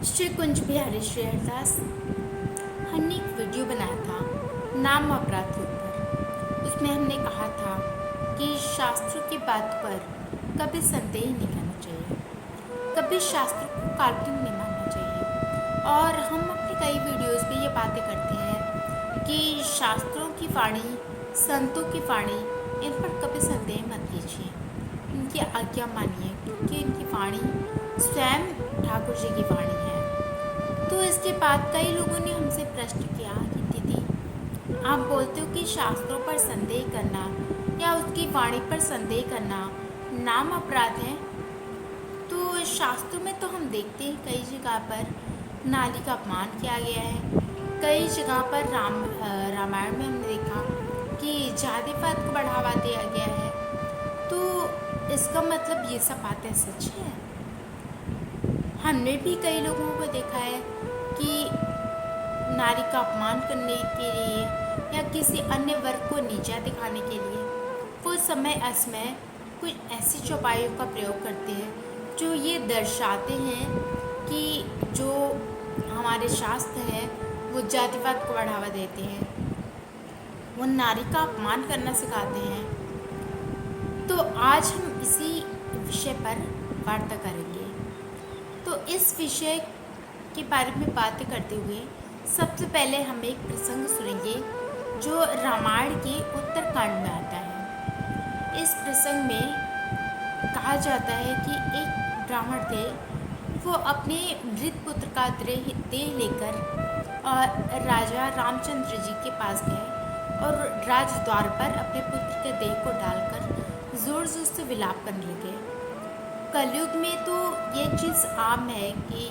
श्री कुंज बिहारी श्री हरदास। हमने एक वीडियो बनाया था नाम अपराध पर। उसमें हमने कहा था कि शास्त्रों की बात पर कभी संदेह नहीं करना चाहिए, कभी शास्त्रों को काल्पनिक नहीं मानना चाहिए। और हम अपने कई वीडियोस में ये बातें करते हैं कि शास्त्रों की वाणी, संतों की वाणी, इन पर कभी संदेह मत कीजिए, इनकी आज्ञा मानिए, क्योंकि इनकी वाणी स्वयं ठाकुर जी की वाणी है। तो इसके बाद कई लोगों ने हमसे प्रश्न किया कि दीदी, आप बोलते हो कि शास्त्रों पर संदेह करना या उसकी वाणी पर संदेह करना नाम अपराध है। तो शास्त्रों में तो हम देखते हैं कई जगह पर नारी का अपमान किया गया है। कई जगह पर रामायण में हमने देखा कि जातिवाद को बढ़ावा दिया गया है। तो इसका मतलब ये सब बातें सच है। हमने भी कई लोगों को देखा है कि नारी का अपमान करने के लिए या किसी अन्य वर्ग को नीचा दिखाने के लिए वो समय असमय कुछ ऐसी चौपाइयों का प्रयोग करते हैं जो ये दर्शाते हैं कि जो हमारे शास्त्र हैं वो जातिवाद को बढ़ावा देते हैं, वो नारी का अपमान करना सिखाते हैं। तो आज हम इसी विषय पर वार्ता करेंगे। तो इस विषय के बारे में बातें करते हुए सबसे पहले हम एक प्रसंग सुनेंगे जो रामायण के उत्तरकांड में आता है। इस प्रसंग में कहा जाता है कि एक ब्राह्मण थे, वो अपने मृत पुत्र का देह लेकर और राजा रामचंद्र जी के पास गए और राजद्वार पर अपने पुत्र के देह को डालकर जोर जोर से विलाप करने लगे। कलयुग में तो ये चीज़ आम है कि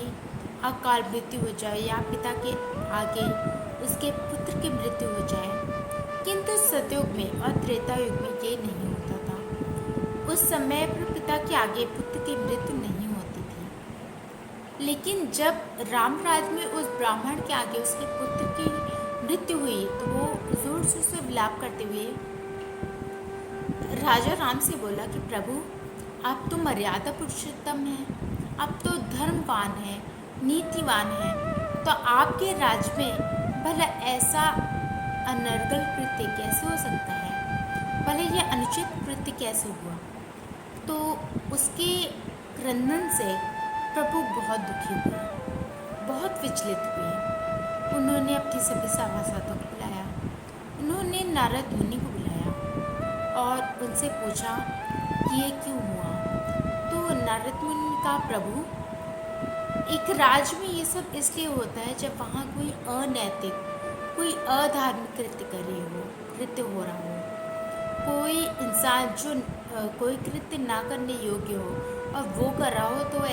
अकाल मृत्यु हो जाए या पिता के आगे उसके पुत्र की मृत्यु हो जाए, किंतु सतयुग में और त्रेता युग में ये नहीं होता था। उस समय पर पिता के आगे पुत्र की मृत्यु नहीं होती थी। लेकिन जब रामराज में उस ब्राह्मण के आगे उसके पुत्र की मृत्यु हुई तो वो जोर जोर से विलाप करते हुए राजा राम से बोला कि प्रभु, आप तो मर्यादा पुरुषोत्तम हैं, आप तो धर्मवान हैं, नीतिवान हैं, तो आपके राज्य में भला ऐसा अनर्गल कृत्य कैसे हो सकता है, भले यह अनुचित कृत्य कैसे हुआ। तो उसके क्रंदन से प्रभु बहुत दुखी हुए, बहुत विचलित हुए। उन्होंने अपने सभी सभासदों को बुलाया, उन्होंने नारद मुनि को बुलाया और उनसे पूछा कि ये क्यों हुआ। तो नारद मुनि ने कहा, प्रभु, एक राज्य में ये सब इसलिए होता है जब वहाँ कोई अनैतिक, कोई अधार्मिक कृत्य हो रहा हो, कोई इंसान जो कोई कृत्य ना करने योग्य हो और वो कर रहा हो, तो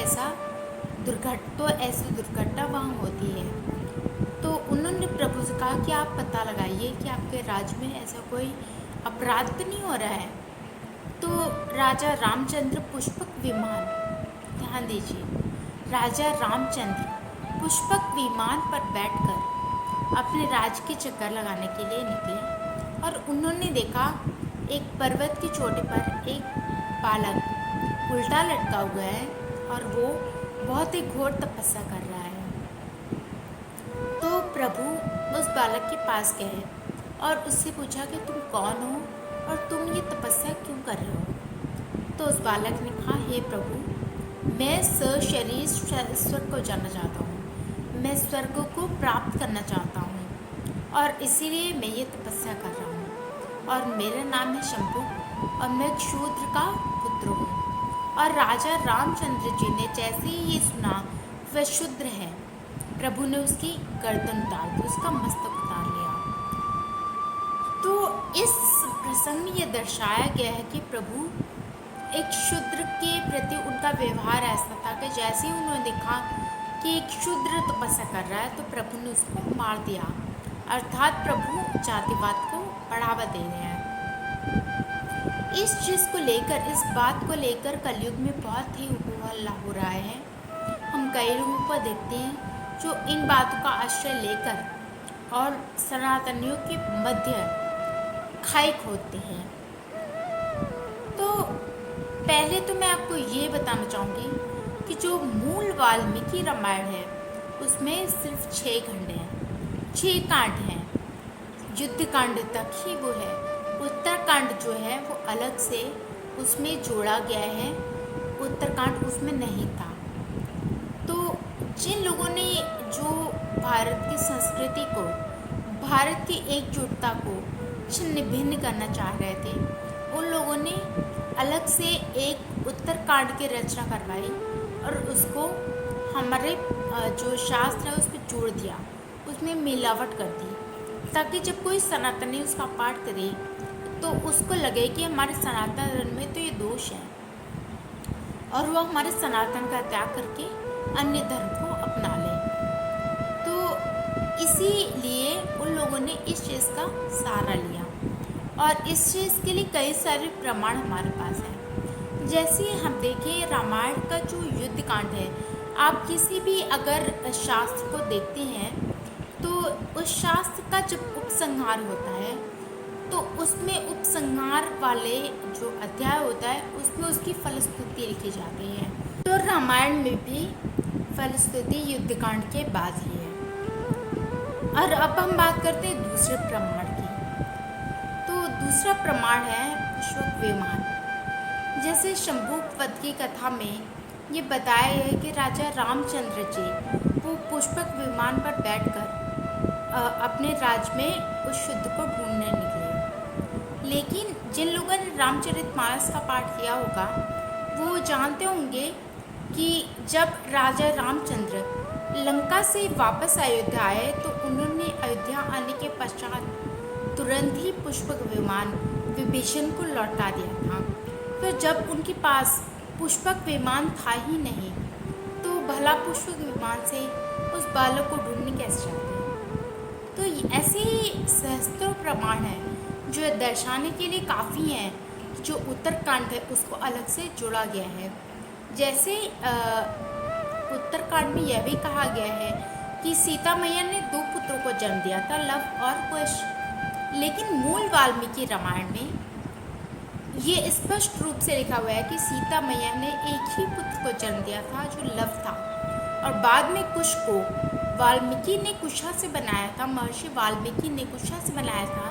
ऐसी दुर्घटना वहाँ होती है। तो उन्होंने प्रभु से कहा कि आप पता लगाइए कि आपके राज्य में ऐसा कोई अपराध तो नहीं हो रहा है। तो राजा रामचंद्र पुष्पक विमान, ध्यान दीजिए, राजा रामचंद्र पुष्पक विमान पर बैठकर अपने राज्य के चक्कर लगाने के लिए निकले और उन्होंने देखा एक पर्वत की चोटी पर एक बालक उल्टा लटका हुआ है और वो बहुत ही घोर तपस्या कर रहा है। तो प्रभु उस बालक के पास गए और उससे पूछा कि तुम कौन हो और तुम ये तपस्या क्यों कर रहे हो। तो उस बालक ने कहा, हे प्रभु, मैं सशरीर स्वर्ग को जाना चाहता हूँ, मैं स्वर्ग को प्राप्त करना चाहता हूँ और इसीलिए मैं ये तपस्या कर रहा हूँ और मेरा नाम है शंभु और मैं शूद्र का पुत्र हूँ। और राजा रामचंद्र जी ने जैसे ही ये सुना वह शूद्र है, प्रभु ने उसकी गर्दन उतार दी, उसका मस्तक उतार लिया। तो इस प्रसंग में यह दर्शाया गया है कि प्रभु एक शूद्र के प्रति उनका व्यवहार ऐसा था कि जैसे ही उन्होंने देखा कि एक शूद्र तपस्या कर रहा है तो प्रभु ने उसको मार दिया, अर्थात प्रभु जातिवाद को बढ़ावा दे रहे हैं। इस चीज़ को लेकर, इस बात को लेकर कलयुग में बहुत ही हो हल्ला हो रहा है। हम कई लोगों को देखते हैं जो इन बातों का आश्रय लेकर और सनातनियों के मध्य खाई खोदते हैं। तो पहले तो मैं आपको ये बताना चाहूँगी कि जो मूल वाल्मीकि रामायण है उसमें सिर्फ 6 खंड हैं, 6 कांड हैं। युद्ध कांड तक ही वो है। उत्तरकांड जो है वो अलग से उसमें जोड़ा गया है, उत्तरकांड उसमें नहीं था। तो जिन लोगों ने जो भारत की संस्कृति को, भारत की एकजुटता को छिन्न भिन्न करना चाह रहे थे, उन लोगों ने अलग से एक उत्तरकांड की रचना करवाई और उसको हमारे जो शास्त्र है उस पर जोड़ दिया, उसमें मिलावट कर दी, ताकि जब कोई सनातनी उसका पाठ करे तो उसको लगे कि हमारे सनातन धर्म में तो ये दोष है, और वो हमारे सनातन का त्याग करके अन्य धर्म को अपना ले। तो इसीलिए उन लोगों ने इस चीज़ का सहारा लिया, और इस चीज़ के लिए कई सारे प्रमाण हमारे पास हैं। जैसे हम देखें, रामायण का जो युद्ध कांड है, आप किसी भी अगर शास्त्र को देखते हैं तो उस शास्त्र का जब उपसंहार होता है तो उसमें उपसंहार वाले जो अध्याय होता है उसमें उसकी फलश्रुति लिखी जाती है। तो रामायण में भी फलश्रुति युद्धकांड के बाद ही है। और अब हम बात करते हैं दूसरे प्रमाण की। तो दूसरा प्रमाण है पुष्पक विमान। जैसे शंभुक वध की कथा में ये बताया है कि राजा रामचंद्र जी वो पुष्पक विमान पर बैठकर अपने राज्य में उस युद्ध को ढूंढने निकले। लेकिन जिन लोगों ने रामचरितमानस का पाठ किया होगा वो जानते होंगे कि जब राजा रामचंद्र लंका से वापस अयोध्या आए तो उन्होंने अयोध्या आने के पश्चात तुरंत ही पुष्पक विमान विभीषण को लौटा दिया था। तो जब उनके पास पुष्पक विमान था ही नहीं तो भला पुष्पक विमान से उस बालक को ढूंढने कैसे जाते। तो ऐसे ही सहस्त्रों प्रमाण हैं जो दर्शाने के लिए काफ़ी हैं कि जो उत्तरकांड है उसको अलग से जोड़ा गया है। जैसे उत्तरकांड में यह भी कहा गया है कि सीता मैया ने 2 पुत्रों को जन्म दिया था, लव और कुश। लेकिन मूल वाल्मीकि रामायण में ये स्पष्ट रूप से लिखा हुआ है कि सीता मैया ने एक ही पुत्र को जन्म दिया था जो लव था, और बाद में कुश को वाल्मीकि ने कुशा से बनाया था, महर्षि वाल्मीकि ने कुशा से बनाया था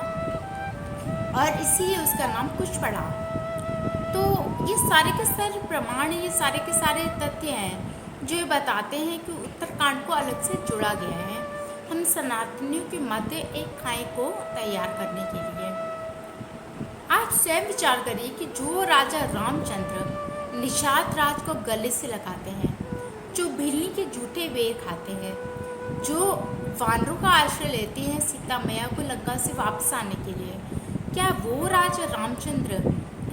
और इसीलिए उसका नाम कुश पड़ा। तो ये सारे के सारे प्रमाण, ये सारे के सारे तथ्य हैं जो ये बताते हैं कि उत्तरकांड को अलग से जोड़ा गया है हम सनातनियों के मध्य एक खाई को तैयार करने के लिए। आप स्वयं विचार करिए कि जो राजा रामचंद्र निषाद राज को गले से लगाते हैं, जो बिल्ली के झूठे बेर खाते हैं, जो वानरों का आश्रय लेते हैं सीता मैया को लंका से वापस आने के लिए, क्या वो राजा रामचंद्र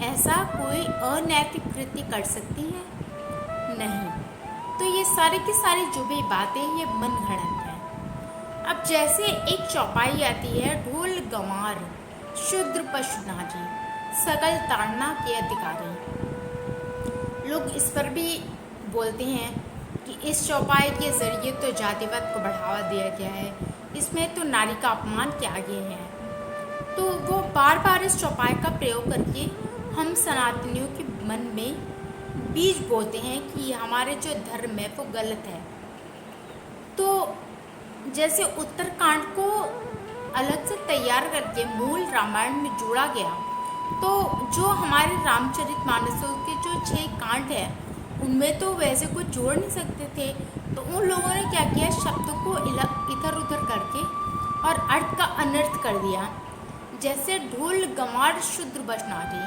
ऐसा कोई अनैतिक कृत्य कर सकती हैं? नहीं। तो ये सारे की सारी जो भी बातें ये मन गढ़ंत हैं। अब जैसे एक चौपाई आती है, ढोल गंवार शूद्र पशु नारी सकल ताड़ना के अधिकारी। लोग इस पर भी बोलते हैं कि इस चौपाई के जरिए तो जातिवाद को बढ़ावा दिया गया है, इसमें तो नारी का अपमान किया गया है। तो वो बार बार इस चौपाई का प्रयोग करके हम सनातनियों के मन में बीज बोते हैं कि हमारे जो धर्म है वो गलत है। तो जैसे उत्तरकांड को अलग से तैयार करके मूल रामायण में जोड़ा गया, तो जो हमारे रामचरितमानसों के जो 6 कांड हैं उनमें तो वैसे कुछ जोड़ नहीं सकते थे। तो उन लोगों ने क्या किया, शब्दों को इधर उधर करके और अर्थ का अनर्थ कर दिया। जैसे ढोल गंवार शूद्र बचनारी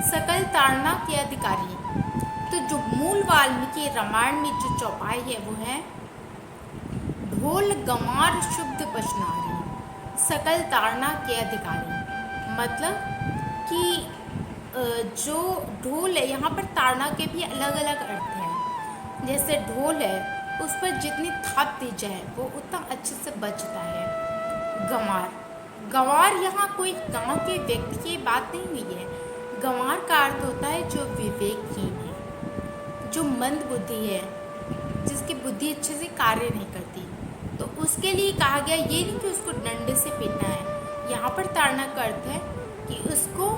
सकल ताड़ना के अधिकारी। तो जो मूल वाल्मीकि रामायण में जो चौपाई है वो है ढोल गंवार शुद्ध बचनारी सकल ताड़ना के अधिकारी। मतलब कि जो ढोल है, यहाँ पर ताड़ना के भी अलग अलग अर्थ हैं। जैसे ढोल है उस पर जितनी थाप दी जाए वो उतना अच्छे से बजता है। गंवार यहाँ कोई गांव के व्यक्ति की बात नहीं हुई है। गंवार का अर्थ होता है जो विवेकहीन है, जो मंद बुद्धि है, जिसकी बुद्धि अच्छे से कार्य नहीं करती। तो उसके लिए कहा गया ये नहीं कि उसको डंडे से पीटना है। यहाँ पर ताड़ना का अर्थ है कि उसको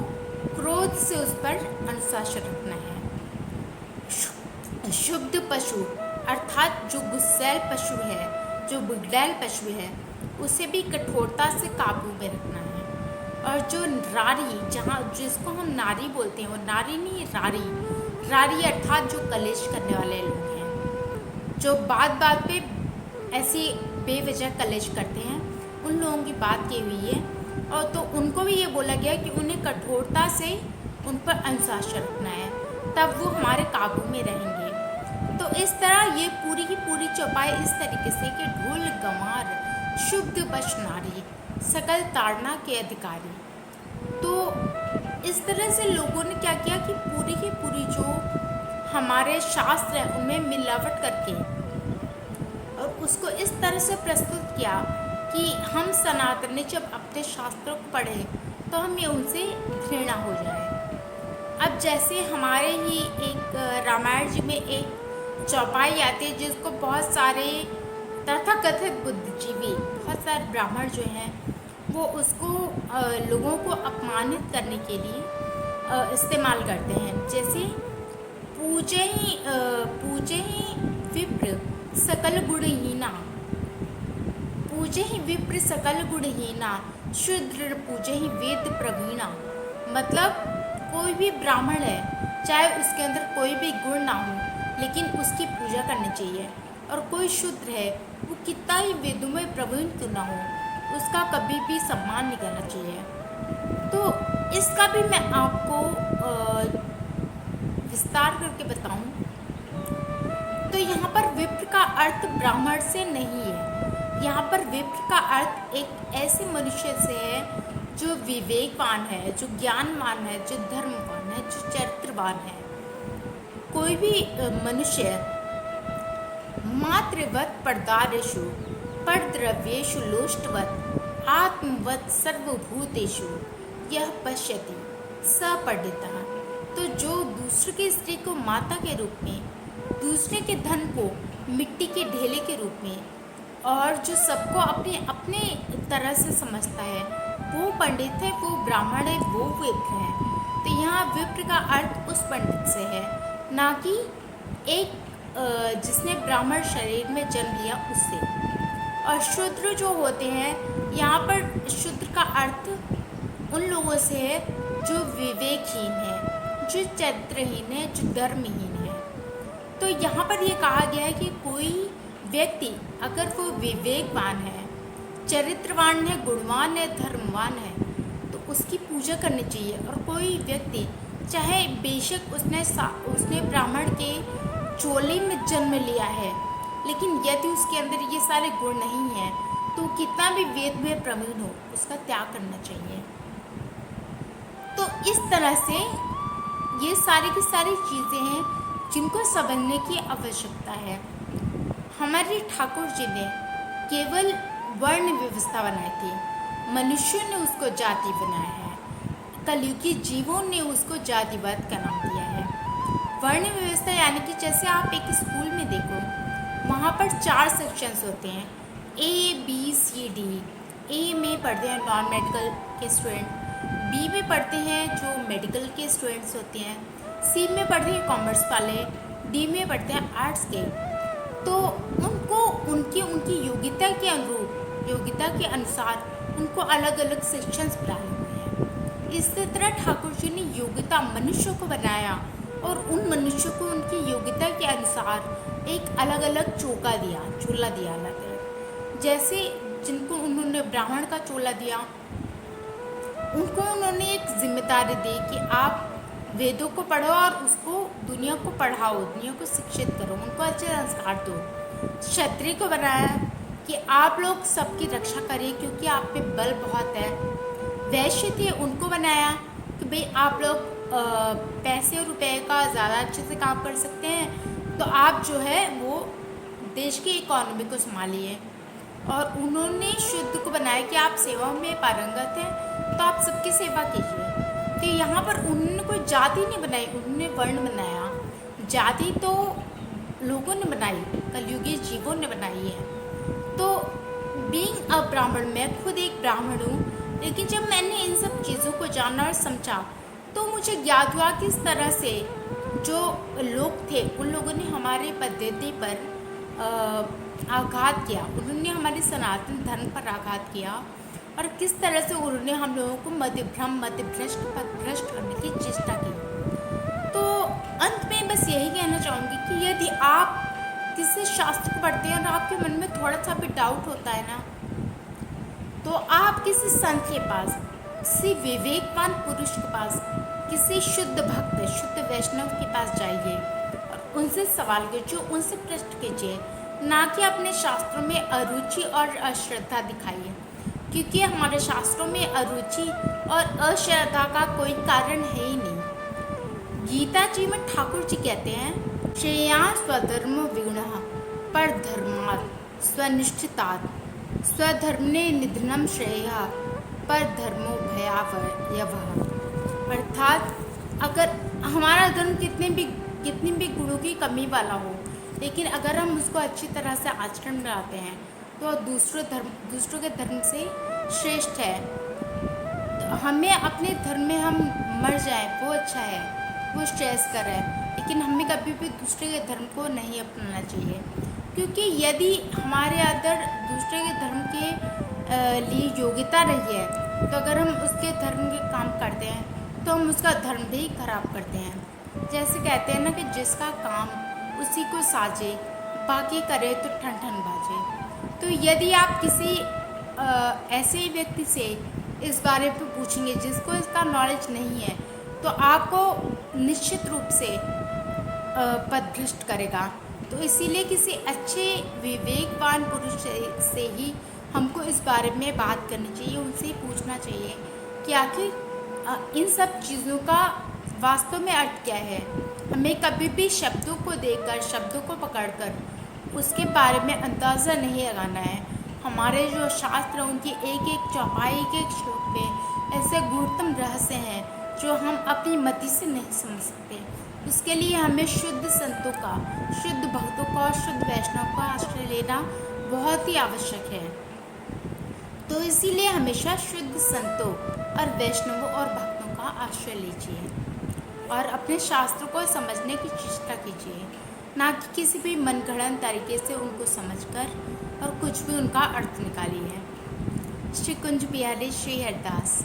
क्रोध से उस पर अनुशासन रखना है। शुद्ध पशु अर्थात जो गुस्सैल पशु है जो बुगडैल पशु है उसे भी कठोरता से काबू में रखना है। और जो रारी, जहाँ जिसको हम नारी बोलते हैं, वो नारी नहीं, रारी। रारी अर्थात जो कलेश करने वाले लोग हैं, जो बात बात पे ऐसी बेवजह कलेश करते हैं, उन लोगों की बात की हुई है। और तो उनको भी ये बोला गया कि उन्हें कठोरता से उन पर अनुशासन रखना है, तब वो हमारे काबू में रहेंगे। तो इस तरह ये पूरी की पूरी चौपाई इस तरीके से कि ढोल गंवार शुद्ध बश नारी सकल ताड़ना के अधिकारी। तो इस तरह से लोगों ने क्या किया कि पूरी की पूरी जो हमारे शास्त्र हैं उनमें मिलावट करके और उसको इस तरह से प्रस्तुत किया कि हम सनातनी जब अपने शास्त्रों को पढ़ें तो हमें उनसे घृणा हो जाए। अब जैसे हमारे ही एक रामायण जी में एक चौपाई आती है जिसको बहुत सारे तथाकथित बुद्धिजीवी, बहुत सारे ब्राह्मण जो हैं वो उसको लोगों को अपमानित करने के लिए इस्तेमाल करते हैं। जैसे पूजे ही विप्र सकल गुणहीना, पूजे ही विप्र सकल गुणहीना, शूद्र पूजे ही वेद प्रवीणा। मतलब कोई भी ब्राह्मण है, चाहे उसके अंदर कोई भी गुण ना हो, लेकिन उसकी पूजा करनी चाहिए। और कोई शूद्र है, वो कितना ही वेदों में प्रवीण क्यों ना हो, उसका कभी भी सम्मान नहीं करना चाहिए। तो इसका भी मैं आपको विस्तार करके बताऊं तो यहाँ पर विप्र का अर्थ ब्राह्मण से नहीं है। यहाँ पर विप्र का अर्थ एक ऐसे मनुष्य से है जो विवेकवान है, जो ज्ञानवान है, जो धर्मवान है, जो चरित्रवान है। कोई भी मनुष्य मातृवत परदारेषु परद्रव्येषु लोष्टवत आत्मवत सर्वभूतेषु यह पश्यति स पंडितः। तो जो दूसरे की स्त्री को माता के रूप में, दूसरे के धन को मिट्टी के ढेले के रूप में, और जो सबको अपने अपने तरह से समझता है, वो पंडित है, वो ब्राह्मण है, वो विप्र है। तो यहाँ विप्र का अर्थ उस पंडित से है, ना कि एक जिसने ब्राह्मण शरीर में जन्म लिया उससे। और शूद्र जो होते हैं, यहाँ पर शूद्र का अर्थ उन लोगों से है जो विवेकहीन है, जो चरित्रहीन है, जो धर्महीन है। तो यहाँ पर ये कहा गया है कि कोई व्यक्ति अगर वो विवेकवान है, चरित्रवान है, गुणवान है, धर्मवान है, तो उसकी पूजा करनी चाहिए। और कोई व्यक्ति चाहे बेशक उसने ब्राह्मण के चोले में जन्म लिया है, लेकिन यदि उसके अंदर ये सारे गुण नहीं हैं तो कितना भी वेद में प्रवीण हो, उसका त्याग करना चाहिए। तो इस तरह से ये सारी की सारी चीज़ें हैं जिनको समझने की आवश्यकता है। हमारे ठाकुर जी ने केवल वर्ण व्यवस्था बनाई थी, मनुष्यों ने उसको जाति बनाया है, कलयुगी जीवों ने उसको जातिवाद का नाम दिया है। वर्ण व्यवस्था यानी कि जैसे आप एक स्कूल में देखो, वहाँ पर 4 सेक्शंस होते हैं, A B C D। A में पढ़ते हैं नॉन मेडिकल के स्टूडेंट, B में पढ़ते हैं जो मेडिकल के स्टूडेंट्स होते हैं, C में पढ़ते हैं कॉमर्स वाले, D में पढ़ते हैं आर्ट्स के। तो उनको उनकी उनकी योग्यता के अनुरूप, योग्यता के अनुसार उनको अलग अलग सेक्शंस बनाए हुए हैं। इसी तरह ठाकुर जी ने योग्यता मनुष्यों को बनाया और उन मनुष्यों को उनकी योग्यता के अनुसार एक अलग अलग चोला दिया अलग अलग। जैसे जिनको उन्होंने ब्राह्मण का चोला दिया, उनको उन्होंने एक जिम्मेदारी दी कि आप वेदों को पढ़ो और उसको दुनिया को पढ़ाओ, दुनिया को शिक्षित करो, उनको अच्छे संस्कार दो। क्षत्रिय को बनाया कि आप लोग सबकी रक्षा करें क्योंकि आप पे बल बहुत है। वैश्य थे, उनको बनाया कि भाई आप लोग पैसे और रुपए का ज़्यादा अच्छे से काम कर सकते हैं, तो आप जो है वो देश की इकोनॉमी को संभालिए। और उन्होंने शुद्ध को बनाया कि आप सेवा में पारंगत हैं तो आप सबकी सेवा कीजिए। तो यहाँ पर उन्होंने कोई जाति नहीं बनाई, उन्होंने वर्ण बनाया। जाति तो लोगों ने बनाई, कलयुगी जीवों ने बनाई है। तो बीइंग अ ब्राह्मण, मैं खुद एक ब्राह्मण हूँ, लेकिन जब मैंने इन सब चीज़ों को जाना और समझा तो मुझे ज्ञात हुआ कि इस तरह से जो लोग थे उन लोगों ने हमारे पद्धति पर आघात किया, उन्होंने हमारे सनातन धर्म पर आघात किया और किस तरह से उन्होंने हम लोगों को मध्यभ्रम मध्यभ्रष्ट पथभ्रष्ट करने की चेष्टा की। तो अंत में बस यही कहना चाहूँगी कि यदि आप किसी शास्त्र को पढ़ते हैं और आपके मन में थोड़ा सा भी डाउट होता है ना, तो आप किसी संत के पास, किसी विवेकवान पुरुष के पास, किसी शुद्ध भक्त शुद्ध वैष्णव के पास जाइए और उनसे सवाल कीजिए, उनसे प्रश्न कीजिए, ना कि अपने शास्त्रों में अरुचि और अश्रद्धा दिखाइए, क्योंकि हमारे शास्त्रों में अरुचि और अश्रद्धा का कोई कारण है ही नहीं। गीता जी में ठाकुर जी कहते हैं, श्रेयान् स्वधर्म विगुणः पर धर्मात् स्वनिष्ठितात् स्वधर्मने निधनम श्रेयः पर धर्मो भयावहः। अर्थात अगर हमारा धर्म कितनी भी गुणों की कमी वाला हो, लेकिन अगर हम उसको अच्छी तरह से आचरण में लाते हैं तो दूसरों के धर्म से श्रेष्ठ है। तो हमें अपने धर्म में हम मर जाएं वो अच्छा है, वो श्रेयस्कर है, लेकिन हमें कभी भी दूसरे के धर्म को नहीं अपनाना चाहिए, क्योंकि यदि हमारे अंदर दूसरे के धर्म के लिए योग्यता रही है, तो अगर हम उसके धर्म के काम करते हैं तो हम उसका धर्म भी खराब करते हैं। जैसे कहते हैं ना कि जिसका काम उसी को साजे, बाकी करे तो ठन ठन बाजे। तो यदि आप किसी ऐसे ही व्यक्ति से इस बारे में पूछेंगे जिसको इसका नॉलेज नहीं है, तो आपको निश्चित रूप से पथभ्रष्ट करेगा। तो इसीलिए किसी अच्छे विवेकवान पुरुष से ही हमको इस बारे में बात करनी चाहिए, उनसे ही पूछना चाहिए कि आखिर इन सब चीज़ों का वास्तव में अर्थ क्या है। हमें कभी भी शब्दों को देखकर, शब्दों को पकड़कर उसके बारे में अंदाज़ा नहीं लगाना है। हमारे जो शास्त्र हैं उनकी एक एक चौपाई, एक एक श्लोक में ऐसे गूढ़तम रहस्य हैं जो हम अपनी मति से नहीं समझ सकते। उसके लिए हमें शुद्ध संतों का, शुद्ध भक्तों का और शुद्ध वैष्णव का आश्रय लेना बहुत ही आवश्यक है। तो इसीलिए हमेशा शुद्ध संतों और वैष्णवों और भक्तों का आश्रय लीजिए और अपने शास्त्रों को समझने की चेष्टा कीजिए, ना कि किसी भी मनगढ़ंत तरीके से उनको समझकर और कुछ भी उनका अर्थ निकालिए। श्री कुंज बिहारी, श्री हरदास।